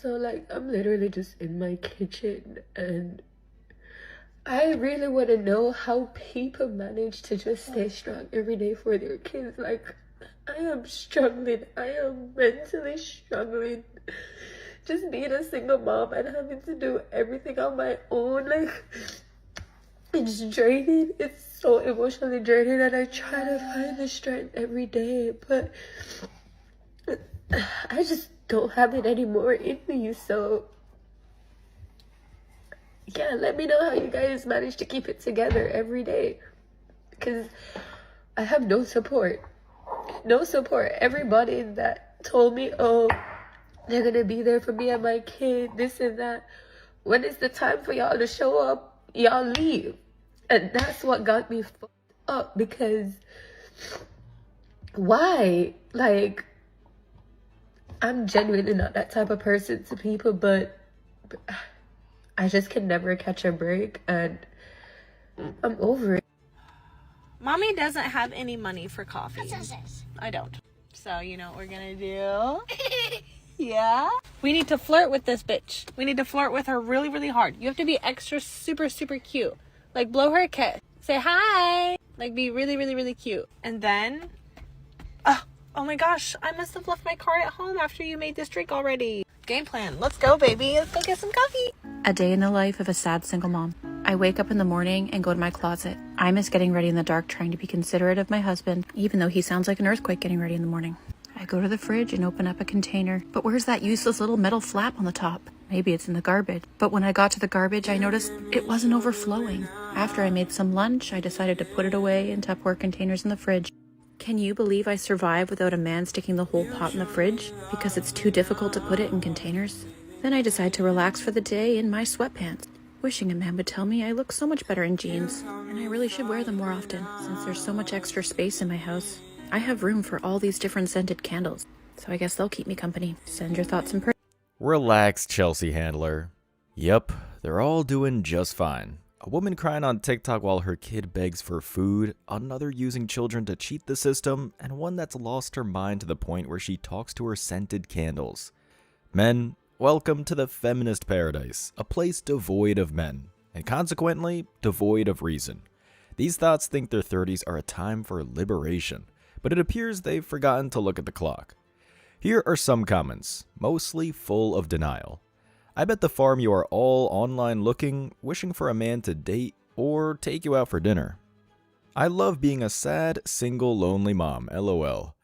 So like I'm literally just in my kitchen, and I really want to know how people manage to just stay strong every day for their kids. Like, I am struggling. I am mentally struggling. Just being a single mom and having to do everything on my own. Like, it's draining. It's so emotionally draining, and I try to find the strength every day, but I just don't have it anymore in me. So yeah, let me know how you guys manage to keep it together every day, because I have no support. No support. Everybody that told me, oh, they're gonna be there for me and my kid, this and that, when it's the time for y'all to show up, y'all leave. And that's what got me fucked up, because why? Like, I'm genuinely not that type of person to people, but I just can never catch a break, and I'm over it. Mommy doesn't have any money for coffee. I don't. So, you know what we're gonna do? Yeah? We need to flirt with this bitch. We need to flirt with her really, really hard. You have to be extra, super, super cute. Like, blow her a kiss. Say hi. Like, be really, really, really cute. And then... Oh my gosh, I must have left my card at home after you made this drink already. Game plan. Let's go, baby. Let's go get some coffee. A day in the life of a sad single mom. I wake up in the morning and go to my closet. I miss getting ready in the dark, trying to be considerate of my husband, even though he sounds like an earthquake getting ready in the morning. I go to the fridge and open up a container, but where's that useless little metal flap on the top? Maybe it's in the garbage. But when I got to the garbage, I noticed it wasn't overflowing. After I made some lunch, I decided to put it away in Tupperware containers in the fridge. Can you believe I survived without a man sticking the whole pot in the fridge because it's too difficult to put it in containers? Then I decide to relax for the day in my sweatpants, wishing a man would tell me I look so much better in jeans, and I really should wear them more often since there's so much extra space in my house. I have room for all these different scented candles, so I guess they'll keep me company. Send your thoughts and prayers. Relax, Chelsea Handler. Yep, they're all doing just fine. A woman crying on TikTok while her kid begs for food, another using children to cheat the system, and one that's lost her mind to the point where she talks to her scented candles. Men, welcome to the feminist paradise, a place devoid of men, and consequently, devoid of reason. These thoughts think their 30s are a time for liberation, but it appears they've forgotten to look at the clock. Here are some comments, mostly full of denial. I bet the farm you are all online looking, wishing for a man to date or take you out for dinner. I love being a sad, single, lonely mom, lol.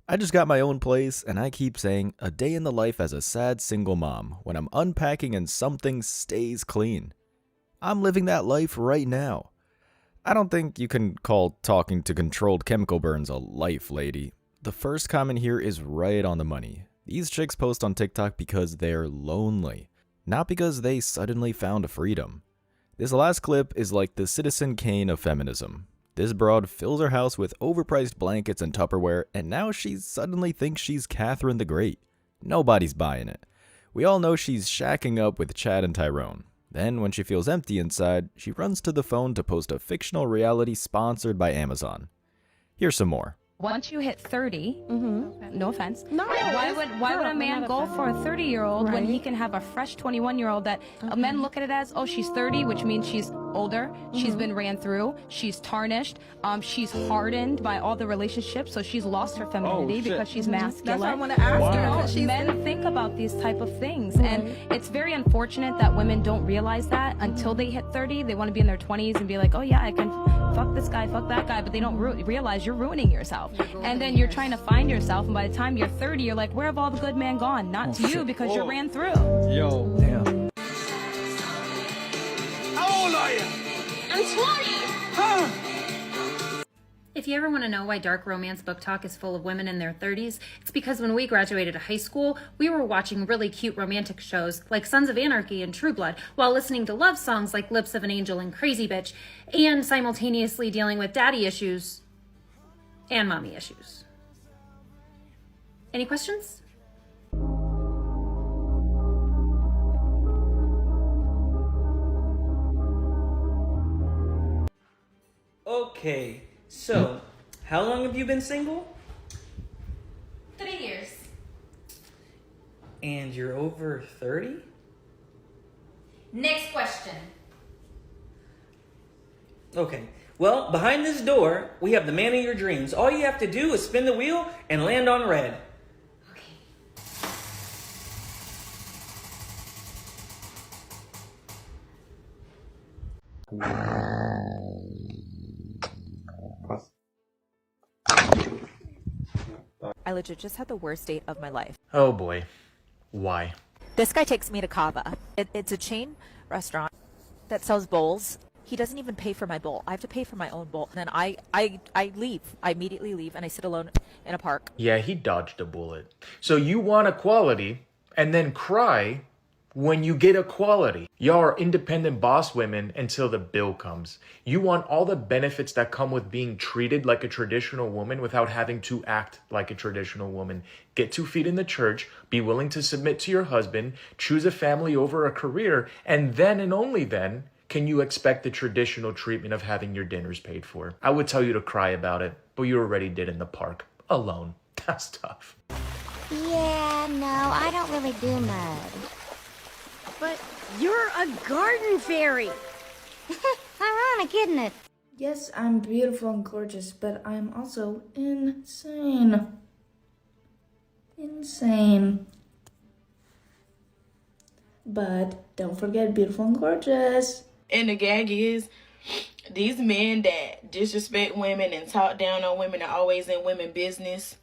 I just got my own place and I keep saying a day in the life as a sad single mom when I'm unpacking and something stays clean. I'm living that life right now. I don't think you can call talking to controlled chemical burns a life, lady. The first comment here is right on the money. These chicks post on TikTok because they're lonely, not because they suddenly found freedom. This last clip is like the Citizen Kane of feminism. This broad fills her house with overpriced blankets and Tupperware, and now she suddenly thinks she's Catherine the Great. Nobody's buying it. We all know she's shacking up with Chad and Tyrone. Then, when she feels empty inside, she runs to the phone to post a fictional reality sponsored by Amazon. Here's some more. Once you hit 30, no offense, No, why would a man go for a 30-year-old when he can have a fresh 21-year-old that men look at it as, oh, she's 30, which means she's older, she's been ran through, she's tarnished, she's hardened by all the relationships, so she's lost her femininity because she's masculine. That's what I want to ask her. Men think about these type of things, and it's very unfortunate that women don't realize that until they hit 30. They want to be in their 20s and be like, oh yeah, I can fuck this guy, fuck that guy, but they don't realize you're ruining yourself. And then you're trying to find yourself, and by the time you're 30, you're like, where have all the good men gone? Not to you, because you ran through. Yo. Damn. How old are you? I'm 20. Huh? If you ever want to know why Dark Romance Book Talk is full of women in their 30s, it's because when we graduated high school, we were watching really cute romantic shows like Sons of Anarchy and True Blood, while listening to love songs like Lips of an Angel and Crazy Bitch, and simultaneously dealing with daddy issues and mommy issues. Any questions? Okay, so how long have you been single? 3 years. and you're over 30? Next question. Okay. Well, behind this door, we have the man of your dreams. All you have to do is spin the wheel and land on red. I legit just had the worst date of my life. Oh boy. Why? This guy takes me to Kava. It's a chain restaurant that sells bowls. He doesn't even pay for my bowl. I have to pay for my own bowl. And then I leave. I immediately leave and I sit alone in a park. Yeah, he dodged a bullet. So you want equality and then cry when you get equality. Y'all are independent boss women until the bill comes. You want all the benefits that come with being treated like a traditional woman without having to act like a traditional woman. Get 2 feet in the church, be willing to submit to your husband, choose a family over a career, and then and only then can you expect the traditional treatment of having your dinners paid for. I would tell you to cry about it, but you already did in the park. Alone. That's tough. Yeah, no, I don't really do mud. But you're a garden fairy. Ironic, isn't it? Yes, I'm beautiful and gorgeous, but I'm also insane. Insane. But don't forget beautiful and gorgeous. And the gag is, these men that disrespect women and talk down on women are always in women business.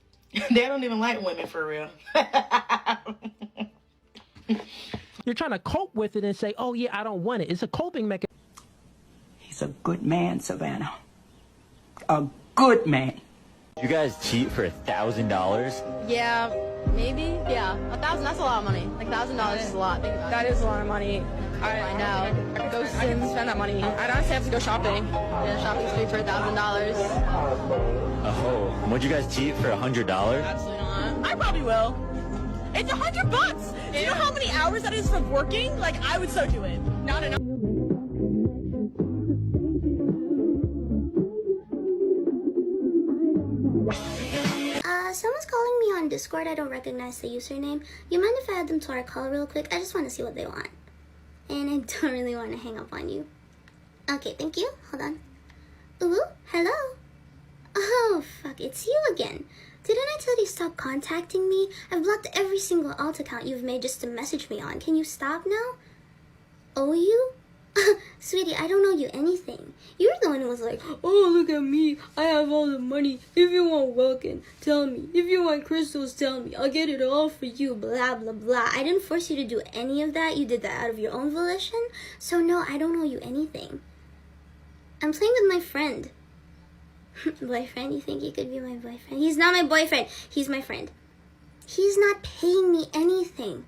They don't even like women for real. You're trying to cope with it and say, oh yeah, I don't want it. It's a coping mechanism. He's a good man, Savannah. A good man. You guys cheat for $1,000? Yeah, maybe. Yeah, 1,000. That's a lot of money. Like $1,000 is a lot. That is a lot of money. I know. I could go spend that money. I don't have to go shopping. Yeah, shopping street for $1,000. Oh, would you guys cheat for $100? Absolutely not. I probably will. It's $100. Do you know how many hours that is for working? Like, I would so do it. Not enough. Someone's calling me on Discord. I don't recognize the username. You mind if I add them to our call real quick? I just want to see what they want. And I don't really want to hang up on you. Okay, thank you. Hold on. Ooh, hello? Oh, fuck, it's you again. Didn't I tell you stop contacting me? I've blocked every single alt account you've made just to message me on. Can you stop now? Oh, you? Sweetie, I don't owe you anything. You're the one who was like, oh, look at me. I have all the money. If you want Welkin, tell me. If you want crystals, tell me. I'll get it all for you, blah, blah, blah. I didn't force you to do any of that. You did that out of your own volition. So no, I don't owe you anything. I'm playing with my friend. Boyfriend? You think he could be my boyfriend? He's not my boyfriend. He's my friend. He's not paying me anything.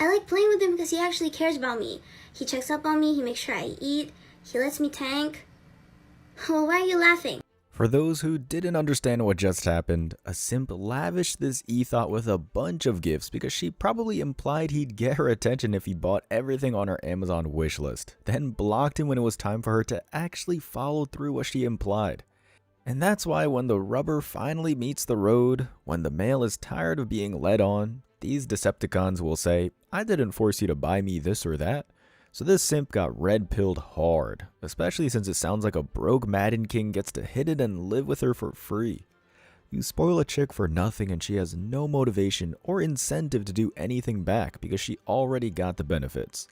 I like playing with him because he actually cares about me. He checks up on me, he makes sure I eat, he lets me tank. Well, why are you laughing? For those who didn't understand what just happened, a simp lavished this e-thought with a bunch of gifts because she probably implied he'd get her attention if he bought everything on her Amazon wishlist, then blocked him when it was time for her to actually follow through what she implied. And that's why when the rubber finally meets the road, when the male is tired of being led on, these Decepticons will say, I didn't force you to buy me this or that. So this simp got red-pilled hard, especially since it sounds like a broke Madden King gets to hit it and live with her for free. You spoil a chick for nothing and she has no motivation or incentive to do anything back because she already got the benefits.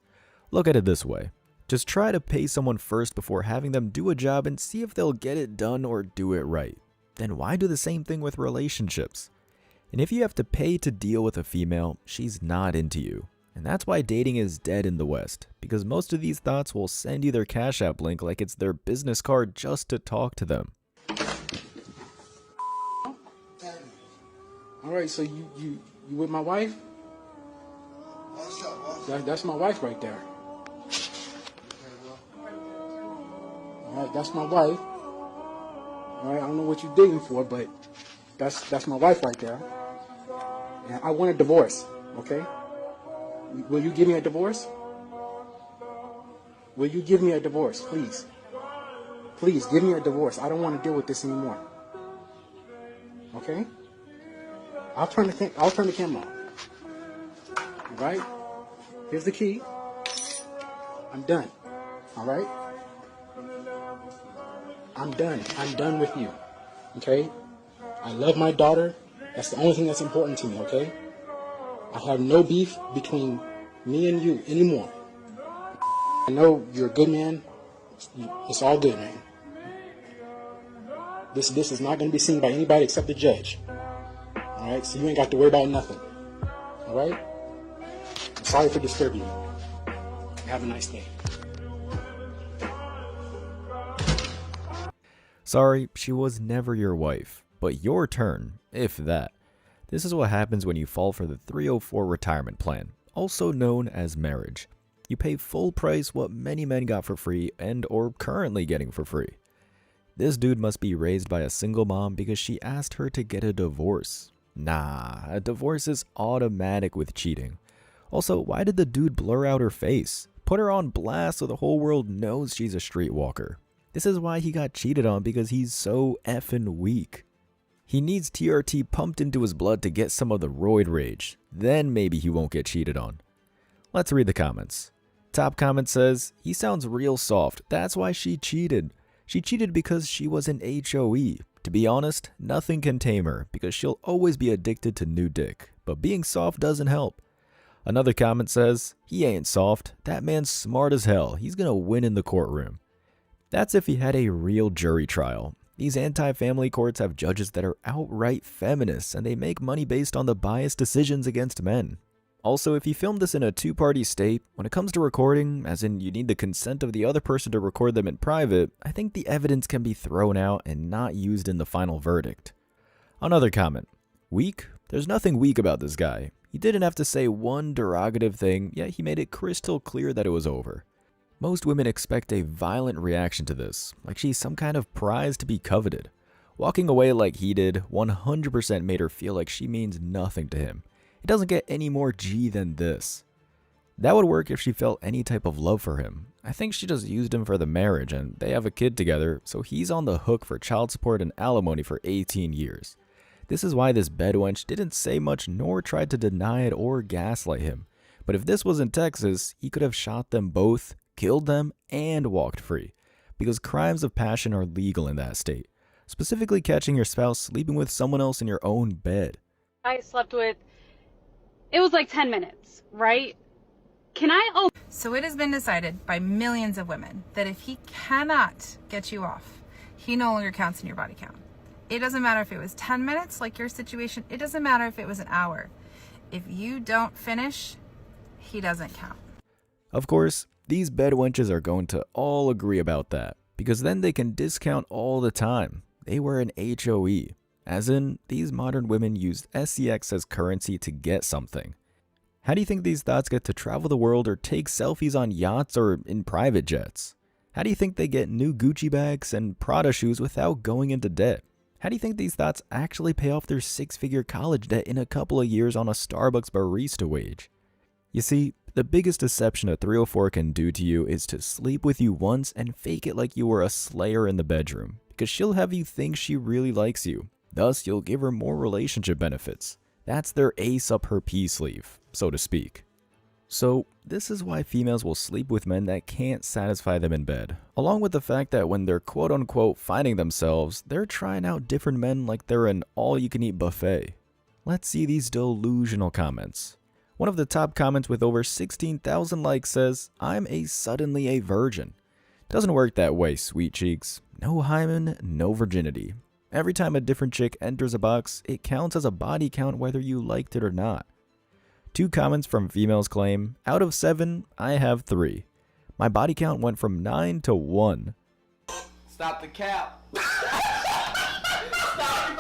Look at it this way. Just try to pay someone first before having them do a job and see if they'll get it done or do it right. Then why do the same thing with relationships? And if you have to pay to deal with a female, she's not into you. And that's why dating is dead in the West, because most of these thoughts will send you their Cash App link like it's their business card just to talk to them. Alright, so you with my wife? That's my wife right there. Alright, that's my wife. Alright, I don't know what you're digging for, but that's my wife right there. And I want a divorce, okay? Will you give me a divorce? Will you give me a divorce, please? Please, give me a divorce. I don't want to deal with this anymore. Okay? I'll turn the camera off. All right? Here's the key. I'm done. All right? I'm done. I'm done with you. Okay? I love my daughter. That's the only thing that's important to me, okay? I have no beef between me and you anymore. I know you're a good man. It's all good, man. This is not going to be seen by anybody except the judge. All right? So you ain't got to worry about nothing. All right? I'm sorry for disturbing you. Have a nice day. Sorry, she was never your wife, but your turn, if that. This is what happens when you fall for the 304 retirement plan, also known as marriage. You pay full price what many men got for free and or currently getting for free. This dude must be raised by a single mom because she asked her to get a divorce. Nah, a divorce is automatic with cheating. Also, why did the dude blur out her face? Put her on blast so the whole world knows she's a streetwalker. This is why he got cheated on, because he's so effing weak. He needs TRT pumped into his blood to get some of the roid rage. Then maybe he won't get cheated on. Let's read the comments. Top comment says, he sounds real soft. That's why she cheated. She cheated because she was an HOE. To be honest, nothing can tame her because she'll always be addicted to new dick. But being soft doesn't help. Another comment says, he ain't soft. That man's smart as hell. He's gonna win in the courtroom. That's if he had a real jury trial. These anti-family courts have judges that are outright feminists, and they make money based on the biased decisions against men. Also, if you filmed this in a two-party state, when it comes to recording, as in you need the consent of the other person to record them in private, I think the evidence can be thrown out and not used in the final verdict. Another comment. Weak? There's nothing weak about this guy. He didn't have to say one derogative thing, yet he made it crystal clear that it was over. Most women expect a violent reaction to this, like she's some kind of prize to be coveted. Walking away like he did 100% made her feel like she means nothing to him. It doesn't get any more G than this. That would work if she felt any type of love for him. I think she just used him for the marriage, and they have a kid together, so he's on the hook for child support and alimony for 18 years. This is why this bedwench didn't say much nor tried to deny it or gaslight him. But if this was in Texas, he could have shot them both, killed them, and walked free, because crimes of passion are legal in that state, specifically catching your spouse sleeping with someone else in your own bed. I slept with, it was like 10 minutes, right? So it has been decided by millions of women that if he cannot get you off, he no longer counts in your body count. It doesn't matter if it was 10 minutes, like your situation. It doesn't matter if it was an hour. If you don't finish, he doesn't count. Of course, these bedwenches are going to all agree about that, because then they can discount all the time. They were an HOE, as in, these modern women used SCX as currency to get something. How do you think these thoughts get to travel the world or take selfies on yachts or in private jets? How do you think they get new Gucci bags and Prada shoes without going into debt? How do you think these thoughts actually pay off their six-figure college debt in a couple of years on a Starbucks barista wage? You see, the biggest deception a 304 can do to you is to sleep with you once and fake it like you were a slayer in the bedroom, because she'll have you think she really likes you. Thus, you'll give her more relationship benefits. That's their ace up her pea sleeve, so to speak. So, this is why females will sleep with men that can't satisfy them in bed, along with the fact that when they're quote-unquote finding themselves, they're trying out different men like they're an all-you-can-eat buffet. Let's see these delusional comments. One of the top comments with over 16,000 likes says, I'm suddenly a virgin. Doesn't work that way, sweet cheeks. No hymen, no virginity. Every time a different chick enters a box, it counts as a body count whether you liked it or not. 2 comments from females claim, out of 7, I have 3. My body count went from 9 to 1. Stop the cap. Stop the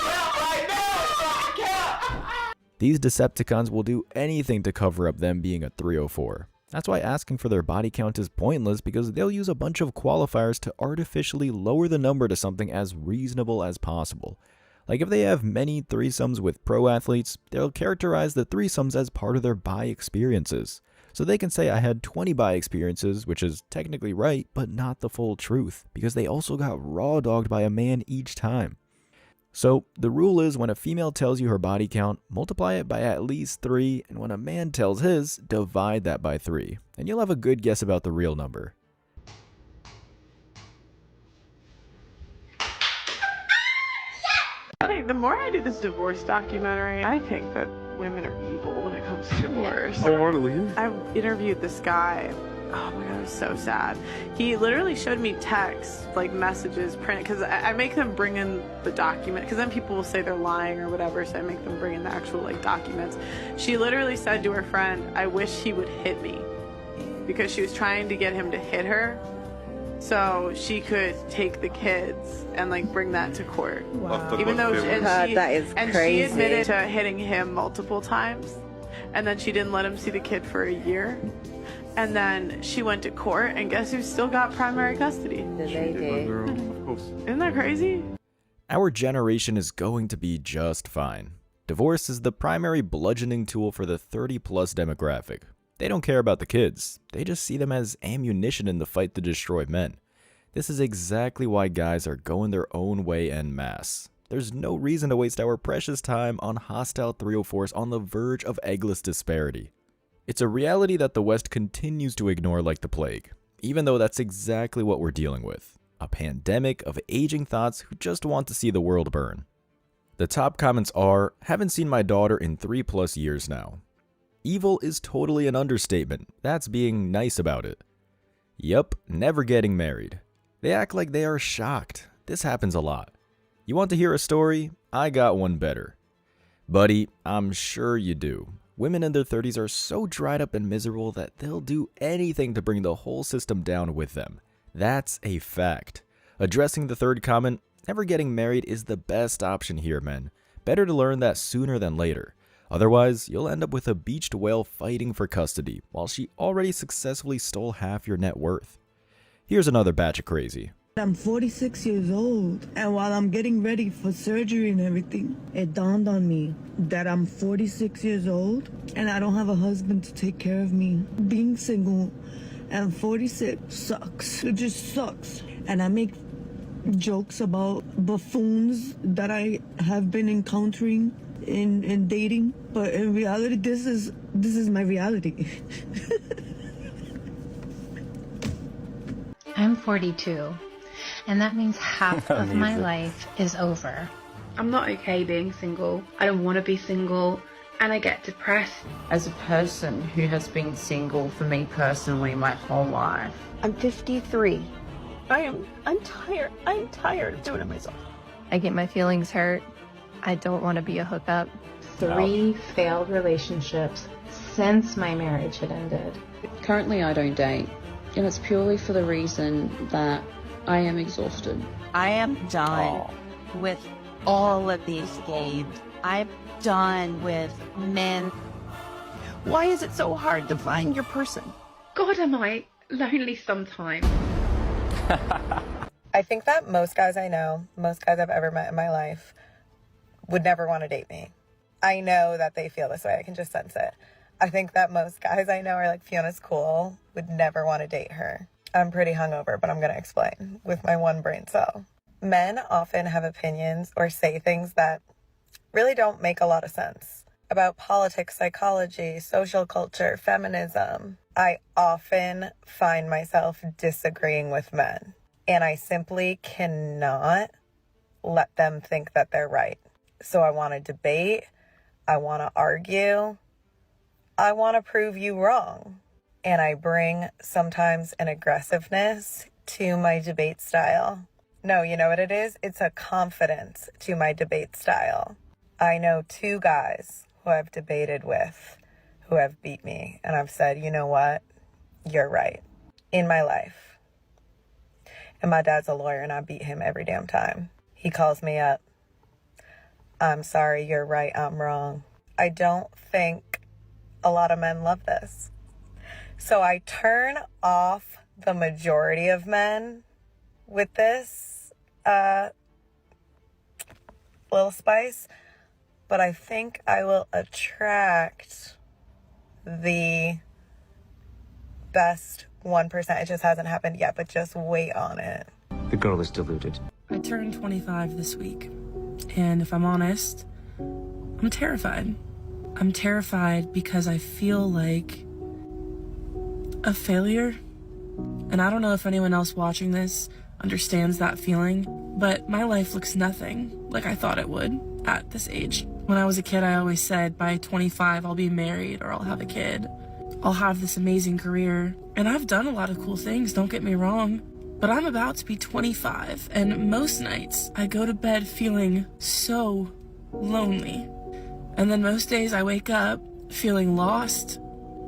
cap right now. Stop the cap. These Decepticons will do anything to cover up them being a 304. That's why asking for their body count is pointless, because they'll use a bunch of qualifiers to artificially lower the number to something as reasonable as possible. Like if they have many threesomes with pro athletes, they'll characterize the threesomes as part of their bi experiences. So they can say I had 20 bi experiences, which is technically right, but not the full truth, because they also got raw dogged by a man each time. So the rule is when a female tells you her body count, multiply it by at least 3, and when a man tells his, divide that by 3, and you'll have a good guess about the real number. I think the more I do this divorce documentary, I think that women are evil when it comes to divorce. I've interviewed this guy. Oh my god, it was so sad. He literally showed me texts, like messages printed, because I make them bring in the document, because then people will say they're lying or whatever, so I make them bring in the actual like documents. She literally said to her friend, "I wish he would hit me," because she was trying to get him to hit her so she could take the kids and like bring that to court. Wow. Even though that is and crazy. she admitted to hitting him multiple times, and then she didn't let him see the kid for a year. And then she went to court, and guess who still got primary custody? Isn't that crazy? Our generation is going to be just fine. Divorce is the primary bludgeoning tool for the 30-plus demographic. They don't care about the kids. They just see them as ammunition in the fight to destroy men. This is exactly why guys are going their own way en masse. There's no reason to waste our precious time on hostile 304s on the verge of eggless disparity. It's a reality that the West continues to ignore like the plague, even though that's exactly what we're dealing with. A pandemic of aging thoughts who just want to see the world burn. The top comments are, haven't seen my daughter in 3+ years now. Evil is totally an understatement. That's being nice about it. Yup, never getting married. They act like they are shocked. This happens a lot. You want to hear a story? I got one better. Buddy, I'm sure you do. Women in their 30s are so dried up and miserable that they'll do anything to bring the whole system down with them. That's a fact. Addressing the third comment, never getting married is the best option here, men. Better to learn that sooner than later. Otherwise, you'll end up with a beached whale fighting for custody, while she already successfully stole half your net worth. Here's another batch of crazy. I'm 46 years old, and while I'm getting ready for surgery and everything, it dawned on me that I'm 46 years old and I don't have a husband to take care of me. Being single and 46 sucks. It just sucks. And I make jokes about buffoons that I have been encountering in dating, but in reality, this is my reality. I'm 42. And that means half of my life is over. I'm not okay being single. I don't want to be single, and I get depressed. As a person who has been single for me personally my whole life. I'm 53. I'm tired. I'm tired of doing it myself. I get my feelings hurt. I don't want to be a hookup. 3 failed relationships since my marriage had ended. Currently I don't date, and it's purely for the reason that I am exhausted. I am done with all of these games. I'm done with men. Why is it so hard to find your person? God, am I lonely sometimes. I think that most guys I know, most guys I've ever met in my life, would never want to date me. I know that they feel this way. I can just sense it. I think that most guys I know are like, Fiona's cool, would never want to date her. I'm pretty hungover, but I'm going to explain with my one brain cell. Men often have opinions or say things that really don't make a lot of sense about politics, psychology, social culture, feminism. I often find myself disagreeing with men, and I simply cannot let them think that they're right. So I want to debate. I want to argue. I want to prove you wrong. And I bring sometimes an aggressiveness to my debate style. No, you know what it is? It's a confidence to my debate style. I know 2 guys who I've debated with who have beat me. And I've said, you know what? You're right. In my life. And my dad's a lawyer and I beat him every damn time. He calls me up. I'm sorry, you're right, I'm wrong. I don't think a lot of men love this. So I turn off the majority of men with this little spice, but I think I will attract the best 1%. It just hasn't happened yet, but just wait on it. The girl is deluded. I turned 25 this week. And if I'm honest, I'm terrified. I'm terrified because I feel like a failure. And I don't know if anyone else watching this understands that feeling, but my life looks nothing like I thought it would at this age. When I was a kid, I always said by 25, I'll be married or I'll have a kid. I'll have this amazing career. And I've done a lot of cool things, don't get me wrong. But I'm about to be 25, and most nights I go to bed feeling so lonely. And then most days I wake up feeling lost,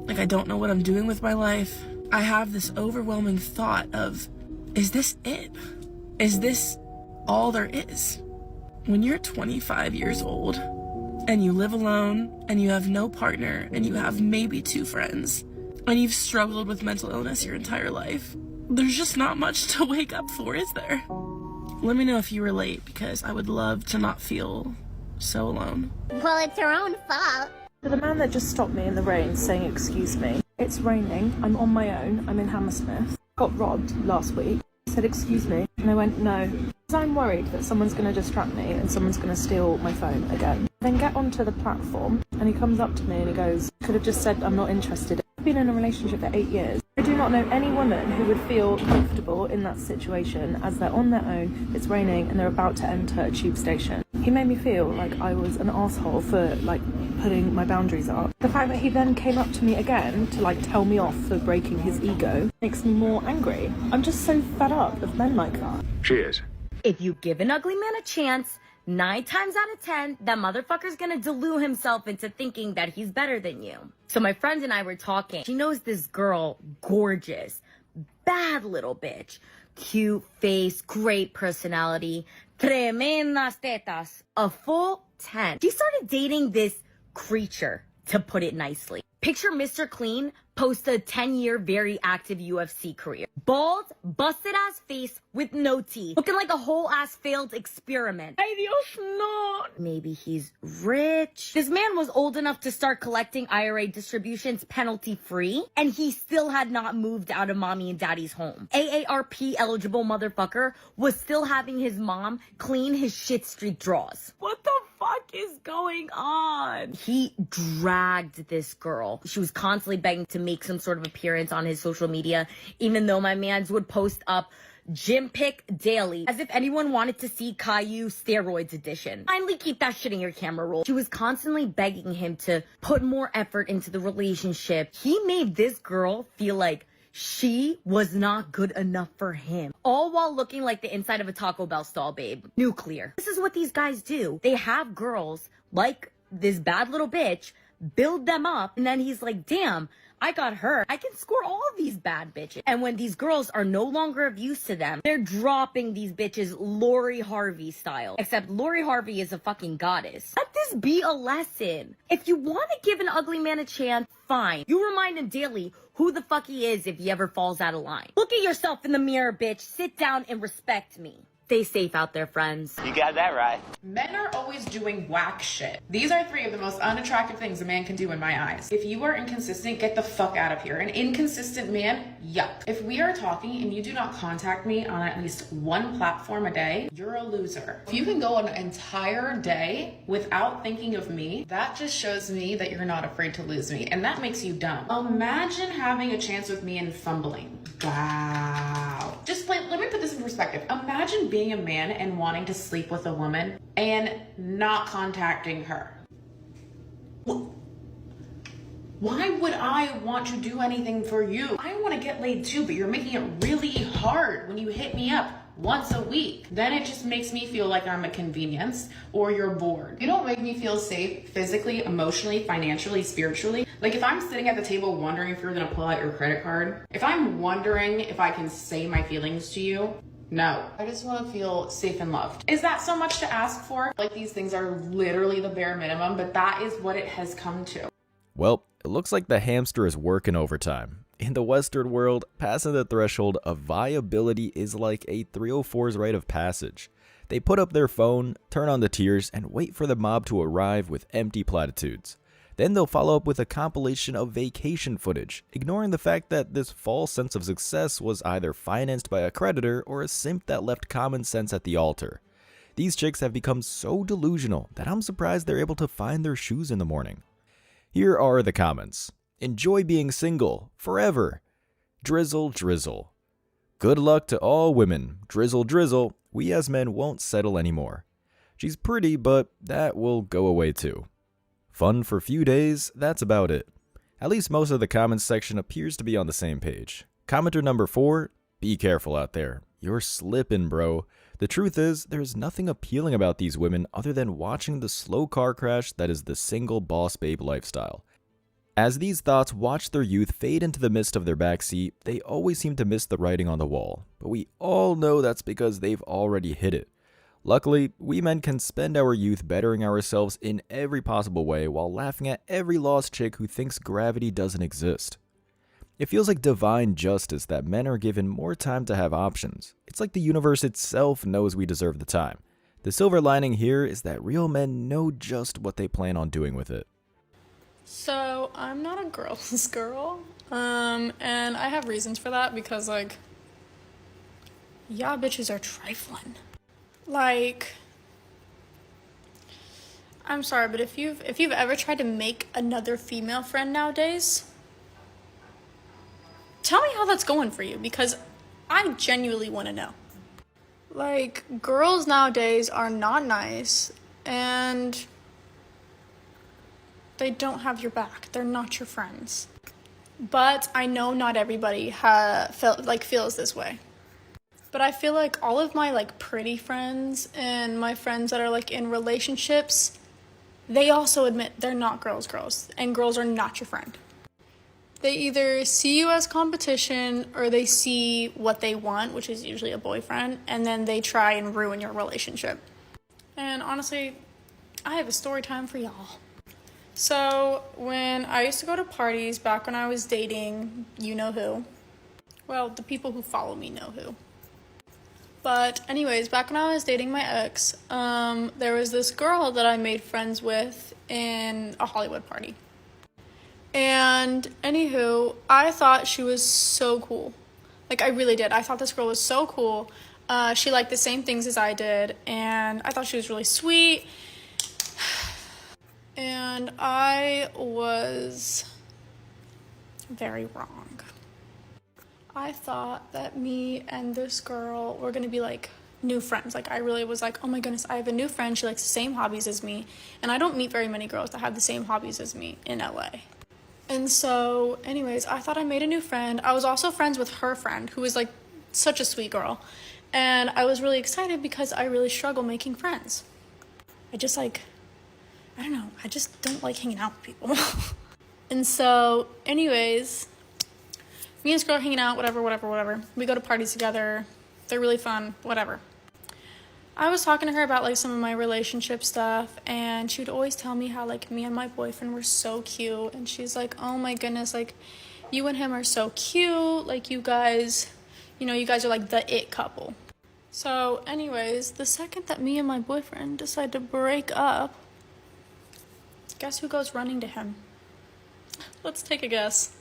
like I don't know what I'm doing with my life. I have this overwhelming thought of, is this it? Is this all there is? When you're 25 years old, and you live alone, and you have no partner, and you have maybe 2 friends, and you've struggled with mental illness your entire life, there's just not much to wake up for, is there? Let me know if you relate, because I would love to not feel so alone. Well, it's your own fault. The man that just stopped me in the rain saying, "Excuse me, it's raining, I'm on my own, I'm in Hammersmith. Got robbed last week." He said, "Excuse me," and I went, "No." Because I'm worried that someone's going to distract me and someone's going to steal my phone again. Then get onto the platform, and he comes up to me and he goes, "Could have just said I'm not interested." I've been in a relationship for 8 years. I do not know any woman who would feel comfortable in that situation as they're on their own, it's raining, and they're about to enter a tube station. He made me feel like I was an asshole for, putting my boundaries up. The fact that he then came up to me again to, tell me off for breaking his ego makes me more angry. I'm just so fed up of men like that. Cheers. If you give an ugly man a chance, 9 times out of 10, that motherfucker's gonna delude himself into thinking that he's better than you. So my friend and I were talking. She knows this girl, gorgeous, bad little bitch, cute face, great personality, tremendas tetas, a full 10. She started dating this creature, to put it nicely. Picture Mr. Clean post a 10-year very active UFC career. Bald, busted ass face with no teeth. Looking like a whole ass failed experiment. Ay Dios, no. Maybe he's rich. This man was old enough to start collecting IRA distributions penalty free, and he still had not moved out of mommy and daddy's home. AARP eligible motherfucker was still having his mom clean his shit streak drawers. What the fuck is going on? He dragged this girl. She was constantly begging to make some sort of appearance on his social media, even though my mans would post up gym pic daily, as if anyone wanted to see Caillou steroids edition. Finally, keep that shit in your camera roll. She was constantly begging him to put more effort into the relationship. He made this girl feel like she was not good enough for him, all while looking like the inside of a Taco Bell stall, babe. Nuclear. This is what these guys do. They have girls like this bad little bitch, build them up, and then he's like, damn, I got her. I can score all of these bad bitches. And when these girls are no longer of use to them, they're dropping these bitches Lori Harvey style. Except Lori Harvey is a fucking goddess. Let this be a lesson. If you want to give an ugly man a chance, fine. You remind him daily who the fuck he is if he ever falls out of line. Look at yourself in the mirror, bitch. Sit down and respect me. Stay safe out there, friends. You got that right. Men are always doing whack shit. These are 3 of the most unattractive things a man can do in my eyes. If you are inconsistent, get the fuck out of here. An inconsistent man, yuck. If we are talking and you do not contact me on at least 1 platform a day, you're a loser. If you can go an entire day without thinking of me, that just shows me that you're not afraid to lose me, and that makes you dumb. Imagine having a chance with me and fumbling. Wow. Let me put this in perspective. Imagine being a man and wanting to sleep with a woman and not contacting her. Why would I want to do anything for you? I want to get laid too, but you're making it really hard when you hit me up once a week. Then it just makes me feel like I'm a convenience or you're bored. You don't make me feel safe physically, emotionally, financially, spiritually. Like if I'm sitting at the table wondering if you're gonna pull out your credit card, if I'm wondering if I can say my feelings to you, no. I just want to feel safe and loved. Is that so much to ask for? Like these things are literally the bare minimum, but that is what it has come to. Well, it looks like the hamster is working overtime. In the Western world, passing the threshold of viability is like a 304's rite of passage. They put up their phone, turn on the tears, and wait for the mob to arrive with empty platitudes. Then they'll follow up with a compilation of vacation footage, ignoring the fact that this false sense of success was either financed by a creditor or a simp that left common sense at the altar. These chicks have become so delusional that I'm surprised they're able to find their shoes in the morning. Here are the comments. Enjoy being single forever. Drizzle, drizzle. Good luck to all women. Drizzle, drizzle. We as men won't settle anymore. She's pretty, but that will go away too. Fun for few days, that's about it. At least most of the comments section appears to be on the same page. Commenter number 4, be careful out there. You're slipping, bro. The truth is, there's nothing appealing about these women other than watching the slow car crash that is the single boss babe lifestyle. As these thoughts watch their youth fade into the mist of their backseat, they always seem to miss the writing on the wall. But we all know that's because they've already hit it. Luckily, we men can spend our youth bettering ourselves in every possible way while laughing at every lost chick who thinks gravity doesn't exist. It feels like divine justice that men are given more time to have options. It's like the universe itself knows we deserve the time. The silver lining here is that real men know just what they plan on doing with it. So, I'm not a girl's girl, and I have reasons for that because, like, y'all bitches are trifling. Like, I'm sorry, but if you've ever tried to make another female friend nowadays, tell me how that's going for you, because I genuinely want to know. Like, girls nowadays are not nice, and they don't have your back. They're not your friends. But I know not everybody feels this way. But I feel like all of my, like, pretty friends and my friends that are, like, in relationships, they also admit they're not girls, and girls are not your friend. They either see you as competition or they see what they want, which is usually a boyfriend, and then they try and ruin your relationship. And honestly, I have a story time for y'all. So, when I used to go to parties back when I was dating you know who, well, the people who follow me know who. But anyways, back when I was dating my ex, there was this girl that I made friends with in a Hollywood party. And anywho, I thought she was so cool. Like, I really did. I thought this girl was so cool. She liked the same things as I did, and I thought she was really sweet. And I was very wrong. I thought that me and this girl were gonna be like new friends. Like, I really was like, oh my goodness, I have a new friend. She likes the same hobbies as me. And I don't meet very many girls that have the same hobbies as me in LA. And so, anyways, I thought I made a new friend. I was also friends with her friend, who was like such a sweet girl. And I was really excited because I really struggle making friends. I just I don't like hanging out with people. And so, anyways, me and this girl hanging out, whatever. We go to parties together. They're really fun, whatever. I was talking to her about, like, some of my relationship stuff, and she would always tell me how, like, me and my boyfriend were so cute. And she's like, oh my goodness, like, you and him are so cute. Like, you guys are, like, the it couple. So, anyways, the second that me and my boyfriend decide to break up, guess who goes running to him? Let's take a guess.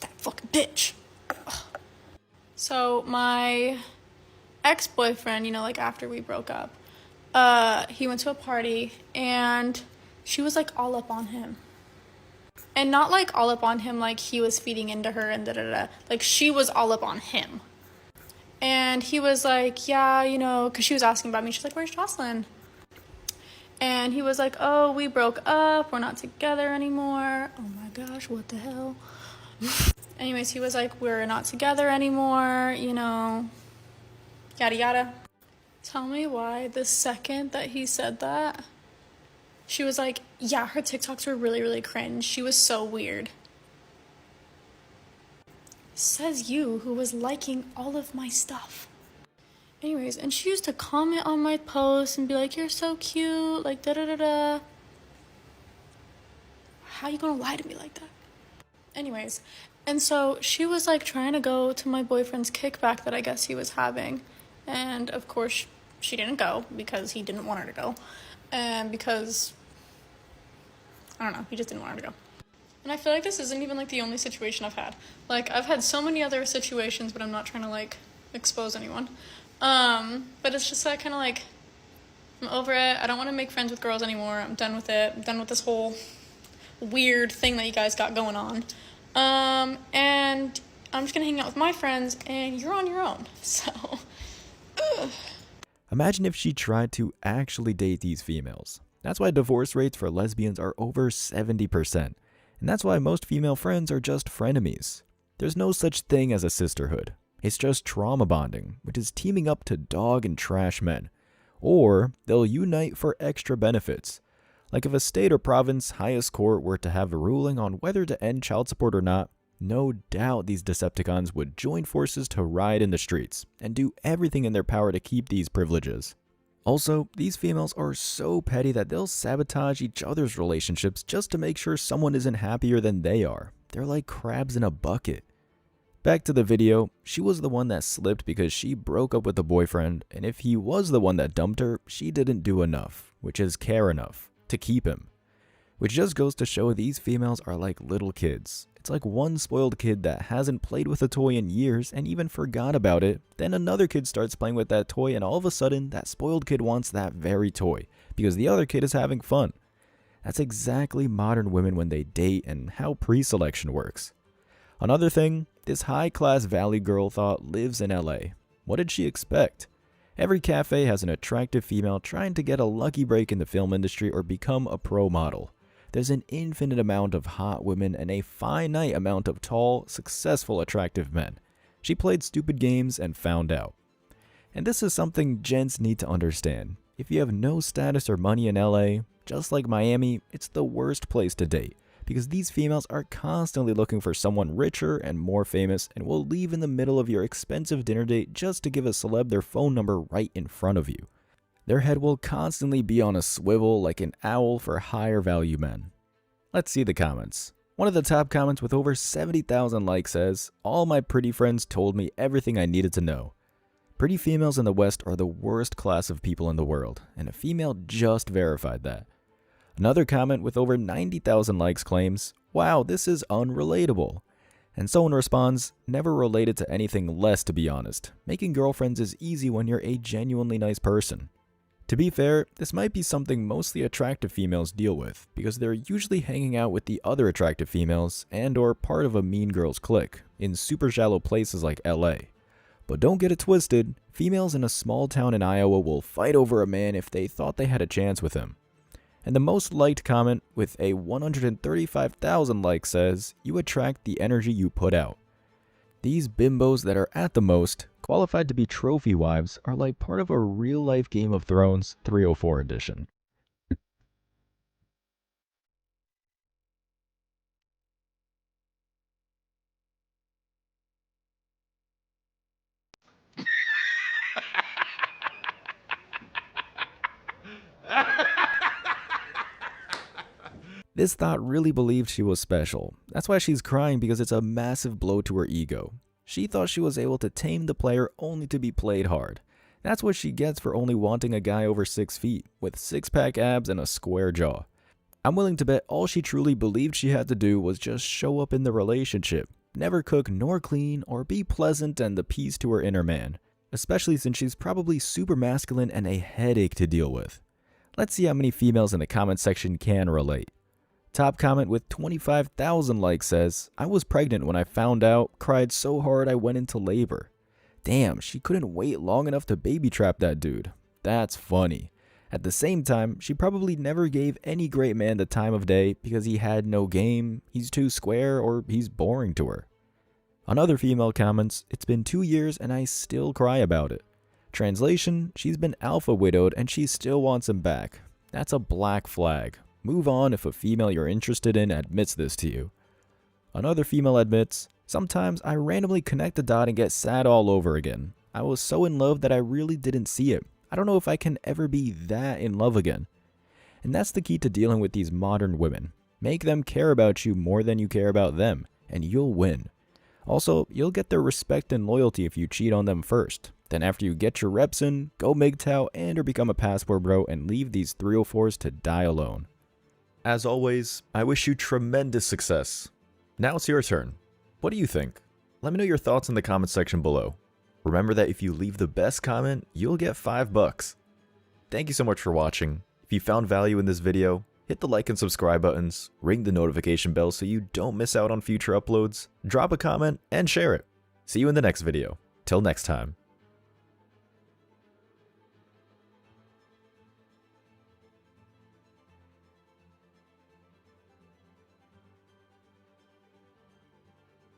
That fucking bitch. Ugh. So my ex-boyfriend, like after we broke up, he went to a party and she was like all up on him. And not like all up on him like he was feeding into her and da-da-da. Like she was all up on him. And he was like, yeah, because she was asking about me. She's like, where's Jocelyn? And he was like, oh, we broke up. We're not together anymore. Oh my gosh, what the hell? Anyways, he was like, we're not together anymore, yada yada. Tell me why the second that he said that, she was like, yeah, her TikToks were really, really cringe. She was so weird. Says you, who was liking all of my stuff. Anyways, and she used to comment on my posts and be like, you're so cute, like da-da-da-da. How you gonna lie to me like that? Anyways, and so she was like trying to go to my boyfriend's kickback that I guess he was having. And of course, she didn't go because he didn't want her to go. And because, I don't know, he just didn't want her to go. And I feel like this isn't even like the only situation I've had. Like, I've had so many other situations, but I'm not trying to like expose anyone. But it's just that kind of like, I'm over it. I don't want to make friends with girls anymore. I'm done with it. I'm done with this whole weird thing that you guys got going on. And I'm just gonna hang out with my friends, and you're on your own. So, ugh. Imagine if she tried to actually date these females. That's why divorce rates for lesbians are over 70%. And that's why most female friends are just frenemies. There's no such thing as a sisterhood. It's just trauma bonding, which is teaming up to dog and trash men. Or they'll unite for extra benefits. Like if a state or province highest court were to have a ruling on whether to end child support or not, no doubt these Decepticons would join forces to riot in the streets and do everything in their power to keep these privileges. Also, these females are so petty that they'll sabotage each other's relationships just to make sure someone isn't happier than they are. They're like crabs in a bucket. Back to the video, she was the one that slipped because she broke up with the boyfriend, and if he was the one that dumped her, she didn't do enough, which is care enough, to keep him. Which just goes to show these females are like little kids. It's like one spoiled kid that hasn't played with a toy in years and even forgot about it, then another kid starts playing with that toy and all of a sudden that spoiled kid wants that very toy because the other kid is having fun. That's exactly modern women when they date and how pre-selection works. Another thing, this high-class valley girl thought lives in LA. What did she expect? Every cafe has an attractive female trying to get a lucky break in the film industry or become a pro model. There's an infinite amount of hot women and a finite amount of tall, successful, attractive men. She played stupid games and found out. And this is something gents need to understand. If you have no status or money in LA, just like Miami, it's the worst place to date. Because these females are constantly looking for someone richer and more famous and will leave in the middle of your expensive dinner date just to give a celeb their phone number right in front of you. Their head will constantly be on a swivel like an owl for higher value men. Let's see the comments. One of the top comments with over 70,000 likes says, "All my pretty friends told me everything I needed to know. Pretty females in the West are the worst class of people in the world, and a female just verified that." Another comment with over 90,000 likes claims, "Wow, this is unrelatable." And someone responds, "Never related to anything less, to be honest. Making girlfriends is easy when you're a genuinely nice person." To be fair, this might be something mostly attractive females deal with, because they're usually hanging out with the other attractive females and or part of a mean girls clique in super shallow places like LA. But don't get it twisted, females in a small town in Iowa will fight over a man if they thought they had a chance with him. And the most liked comment with a 135,000 likes says, "You attract the energy you put out." These bimbos that are at the most qualified to be trophy wives are like part of a real-life Game of Thrones 304 edition. This thought really believed she was special. That's why she's crying, because it's a massive blow to her ego. She thought she was able to tame the player only to be played hard. That's what she gets for only wanting a guy over 6 feet, with six-pack abs and a square jaw. I'm willing to bet all she truly believed she had to do was just show up in the relationship, never cook nor clean, or be pleasant and the peace to her inner man. Especially since she's probably super masculine and a headache to deal with. Let's see how many females in the comment section can relate. Top comment with 25,000 likes says, "I was pregnant when I found out, cried so hard I went into labor." Damn, she couldn't wait long enough to baby trap that dude. That's funny. At the same time, she probably never gave any great man the time of day because he had no game, he's too square, or he's boring to her. On other female comments, "It's been 2 years and I still cry about it." Translation, she's been alpha widowed and she still wants him back. That's a black flag. Move on if a female you're interested in admits this to you. Another female admits, "Sometimes I randomly connect the dot and get sad all over again. I was so in love that I really didn't see it. I don't know if I can ever be that in love again." And that's the key to dealing with these modern women. Make them care about you more than you care about them, and you'll win. Also, you'll get their respect and loyalty if you cheat on them first. Then after you get your reps in, go MGTOW and or become a passport bro and leave these 304s to die alone. As always, I wish you tremendous success. Now it's your turn. What do you think? Let me know your thoughts in the comment section below. Remember that if you leave the best comment, you'll get $5. Thank you so much for watching. If you found value in this video, hit the like and subscribe buttons, ring the notification bell so you don't miss out on future uploads, drop a comment, and share it. See you in the next video. Till next time.